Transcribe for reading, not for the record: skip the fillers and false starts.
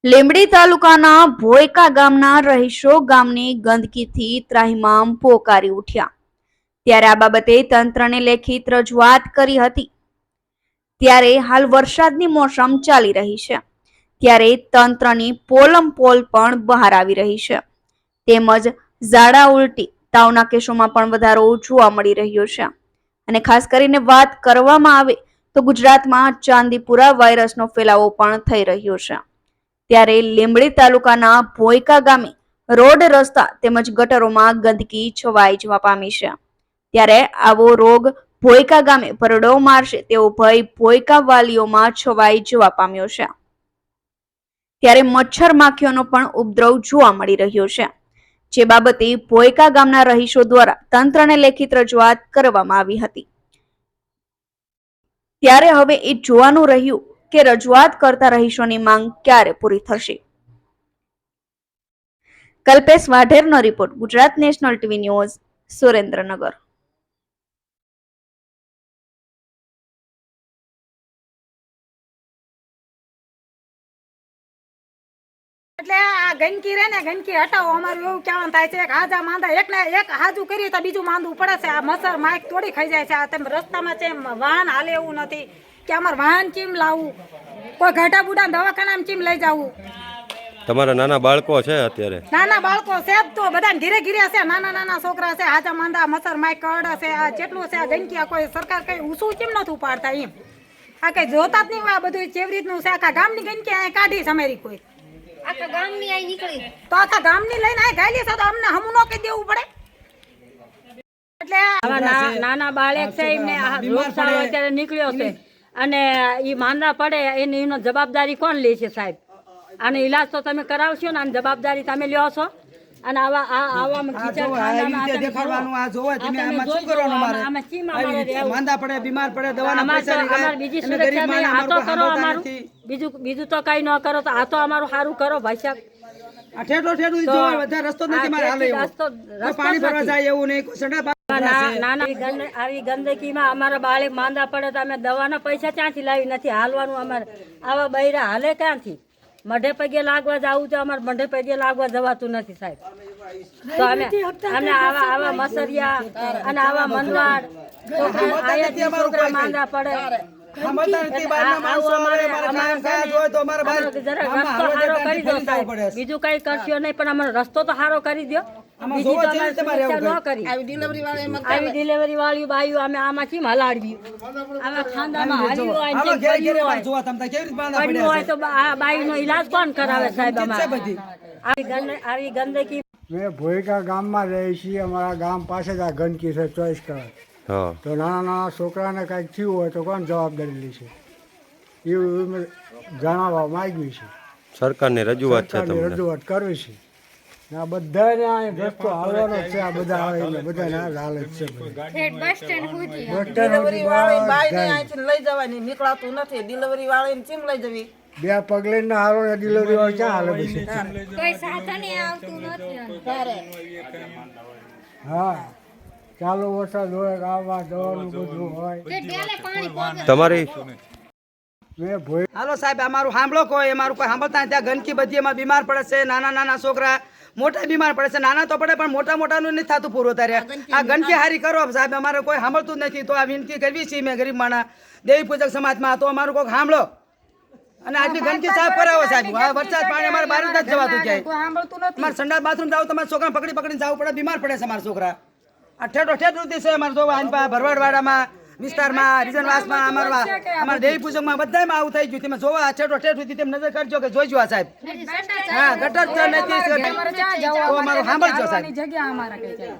લીંબડી તાલુકાના ભોયકા ગામના રહીશો ગામની ગંદકીથી ત્રાહિમામ પોકારી ઉઠ્યા. ત્યારે આ બાબતે તંત્રને લેખિત રજૂઆત કરી હતી. ત્યારે હાલ વરસાદની મોસમ ચાલી રહી છે, ત્યારે તંત્રની પોલમ પોલ પણ બહાર આવી રહી છે, તેમજ ઝાડા ઉલટી તાવના કેસોમાં પણ વધારો જોવા મળી રહ્યો છે. અને ખાસ કરીને વાત કરવામાં આવે તો ગુજરાતમાં ચાંદીપુરા વાયરસનો ફેલાવો પણ થઈ રહ્યો છે. ત્યારે લીંબડી તાલુકાના ભોયકા ગામે રોડ, રસ્તા તેમજ ગટરોમાં ગંદકી છવાઈ જવા પામી છે. ત્યારે આવો રોગ ભોયકા ગામે ભરડો મારશે તેવો ભય ભોયકા વાલીઓમાં છવાઈ જવા પામ્યો છે. ત્યારે મચ્છર માખીઓનો પણ ઉપદ્રવ જોવા મળી રહ્યો છે, જે બાબતે ભોયકા ગામના રહીશો દ્વારા તંત્રને લેખિત રજૂઆત કરવામાં આવી હતી. ત્યારે હવે એ જોવાનું રહ્યું કે રજૂઆત કરતા રહીશોની માંગ ક્યારે પૂરી થશે. કલ્પેશ વાઢેરનો report, Gujarat national TV news, Surendranagar. એટલે આ ગંદકી રે ને ગંદકી હટાવો, અમારું એવું કહેવાનું થાય છે કે હાજા માંદા એક ને એક હાજુ કરીએ તો બીજું માંદવું પડે છે. આ મચ્છર માઇક તોડી ખાઈ જાય છે. આ તમે રસ્તામાં છે વાહન હાલે એવું નથી કે અમારે વાહન ચીમ લાવવું, કોઈ ઘાટા બુડા દવાખાનામાં ચીમ લઈ જવું. તમારા નાના બાળકો છે? અત્યારે નાના બાળકો છે તો બધા ઘીરે ઘીરે છે, નાના નાના છોકરા છે, હાજા માંદા મચ્છર માઇક કરડે છે. આ જેટલું છે આ ગંદકી, આ કોઈ સરકાર કઈ ઊંચું કેમ નથી ઉપાડતા એમ. આ કઈ જોતા જ નહીં. આ બધું કેવી રીતનું છે, આખા ગામની ગંદકી અહીંયા કાઢી છે અમારી. કોઈ આખા ગામની આઈ નીકળી તો આખા ગામની લઈને આ ગાયલી છે તો અમને હમું નો કહી દેવું પડે. એટલે નાના બાળક છે એમને રોગચાળો અત્યારે નીકળ્યો છે અને એ માંદા પડે એની જવાબદારી કોણ લે છે સાહેબ? આનો ઈલાજ તો તમે કરાવશો ને, આની જવાબદારી તમે લ્યો છો. અને આવામાં દેખાડવાનું આ જોવા તમે આમાં શું કરવાનું? મારે માંદા પડે, બીમાર પડે, દવાના પૈસા અમાર બીજી સુરક્ષા નહીં. આ તો કરો અમારું, બીજું તો કઈ ન કરો. તો આ તો અમારું સારું કરો ભાઈ સાહેબ. આ ઠેઠો ઠેઠું જો વધારે રસ્તો નથી મારે હાલે એવો. પાણી ભરવા જાય એવું નહીં, કોઈ સંડા આવી ગંદકીમાં અમારા બાળક માંદા પડે તો અમે દવાના પૈસા ક્યાંથી લાવી નથી હાલવાનું. અમારે આવા બૈરા હાલે ક્યાંથી? મઢે પગે લાગવા જવું છે, અમારે મઢે પગે લાગવા જવાતું નથી સાહેબ. તો અમે આવા મસરિયા અને આવા મનવાડ છોકરા માંદા પડે. બીજું કઈ કરશો નહીં, પણ અમારો રસ્તો તો સારો કરી દો. આવી ડિલિવરી વાળી બાઈઓ અમે આમાં કેમ હલાડવી? આમાં ખાંદામાં હલ્યું હોય તો આ બાઈનો ઈલાજ કોણ કરાવે સાહેબ? અમારે આવી ગંદકી. મેં ભોયકા ગામમાં રહી છીએ. અમારા ગામ પાસે જ આ ગંદકી છે 24 કલાક. તો નાના નાના છોકરાને કાંઈક થયું હોય તો કોણ જવાબદારી લેશે? એવું જણાવવા માંગ્યું છે. સરકારની રજૂઆત છે, રજૂઆત કરવી છે. આ બધાને આ રસ્તો હાલવાનો છે. આ બધા આવે એટલે બધાને આ હાલત છે. ડિલિવરી વાળી બાઈને અહીંથી લઈ જવાની નીકળાતું નથી. ડિલિવરી વાળીને ચીમ લઈ જવી? બે પગલે ના હાલો ને ડિલિવરી વાળી ક્યાં હાલે પછી? કોઈ સાધન આવતું નથી. હા, ચાલુ વરસાદ હોય, આવા દવાનું બધું હોય. તમારી હાલો સાહેબ, અમારું સાંભળો. કોઈ અમારું કોઈ સાંભળતા ત્યાં ગંદકી બધી એમાં બીમાર પડે છે. નાના નાના છોકરા, મોટા બીમાર પડે છે. નાના તો પડે પણ મોટા મોટાનું નથી થતું પૂરું. ત્યારે આ ગંદકી હારી કરો સાહેબ. અમારે કોઈ સાંભળતું જ નથી. તો આ વિનંતી કરવી છે મેં ગરીબ માણા દેવી પૂજક સમાજમાં. તો અમારું કોઈ સાંભળો અને આટલી ગંદકી સાફ કરાવો સાહેબ. આ વરસાદ પાણી અમારે બહાર જ જવાતું ક્યાંય. અમારે સંડાસ બાથરૂમ જાવ તમારે છોકરા પકડીને જવું પડે. બીમાર પડે છે અમારા છોકરા. આ ઠેઠો ઠેઠ રૂતી છે અમારે જોવા. ભરવાડવાડામાં વિસ્તારમાં, રીજનવાસમાં, અમારા દેવી પૂજકમાં બધામાં આવું થઈ ગયું. તમે જોવા ઠેઠો ઠેઠ સુધી તેમ નજર કરજો કે જોઈજો આ સાહેબ. હા, ગટર નથી તો અમારું સાંભળજો સાહેબ.